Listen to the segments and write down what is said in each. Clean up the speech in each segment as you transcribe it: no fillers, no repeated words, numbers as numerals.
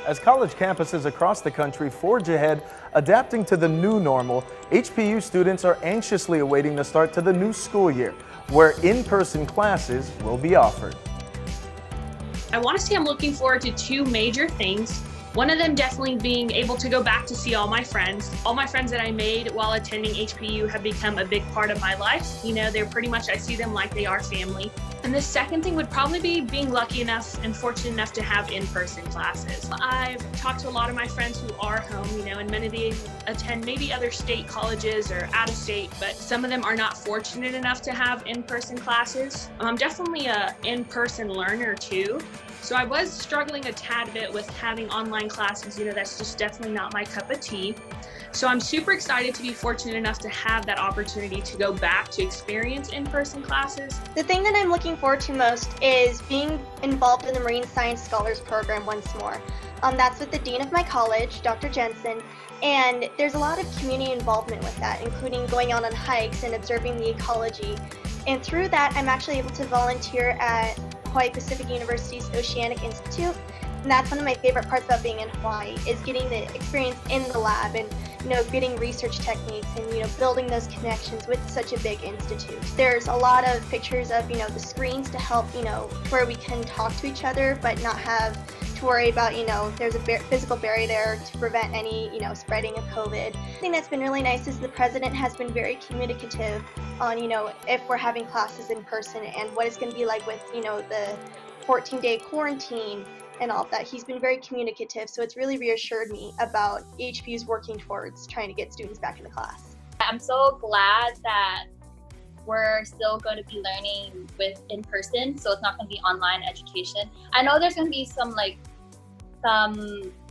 As college campuses across the country forge ahead, adapting to the new normal, HPU students are anxiously awaiting the start to the new school year, where in-person classes will be offered. I want to say I'm looking forward to two major things. One of them definitely being able to go back to see all my friends. All my friends that I made while attending HPU have become a big part of my life. You know, they're pretty much, I see them like they are family. And the second thing would probably be being lucky enough and fortunate enough to have in-person classes. I've talked to a lot of my friends who are home, you know, and many of them attend maybe other state colleges or out of state, but some of them are not fortunate enough to have in-person classes. I'm definitely a in-person learner too. So I was struggling a tad bit with having online classes, you know, that's just definitely not my cup of tea. So I'm super excited to be fortunate enough to have that opportunity to go back to experience in-person classes. The thing that I'm looking forward to most is being involved in the Marine Science Scholars Program once more. That's with the Dean of my college, Dr. Jensen, and there's a lot of community involvement with that, including going out on hikes and observing the ecology. And through that, I'm actually able to volunteer at Hawai'i Pacific University's Oceanic Institute. And that's one of my favorite parts about being in Hawaii, is getting the experience in the lab and, you know, getting research techniques and, you know, building those connections with such a big institute. There's a lot of pictures of, you know, the screens to help, you know, where we can talk to each other but not have to worry about, you know, there's a physical barrier there to prevent any, you know, spreading of COVID. The thing that's been really nice is the president has been very communicative on, you know, if we're having classes in person and what it's going to be like with, you know, the 14-day quarantine and all of that. He's been very communicative, so it's really reassured me about HPU's working towards trying to get students back into class. I'm so glad that we're still going to be learning with in person, so it's not going to be online education. I know there's going to be some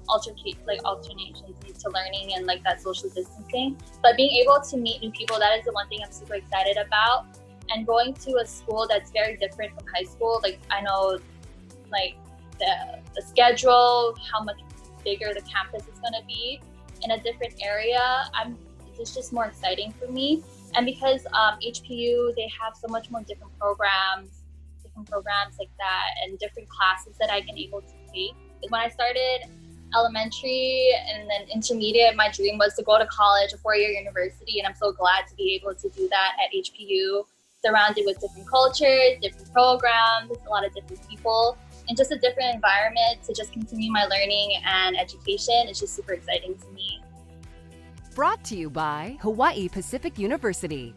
alternations to learning and like that social distancing, but being able to meet new people, that is the one thing I'm super excited about. And going to a school that's very different from high school, like I know like the schedule, how much bigger the campus is going to be in a different area, it's just more exciting for me. And because HPU, they have so much more different programs like that, and different classes that I've been able to take. When I started elementary and then intermediate, my dream was to go to college, a 4-year university, and I'm so glad to be able to do that at HPU, surrounded with different cultures, different programs, a lot of different people, and just a different environment to just continue my learning and education. It's just super exciting to me. Brought to you by Hawai'i Pacific University.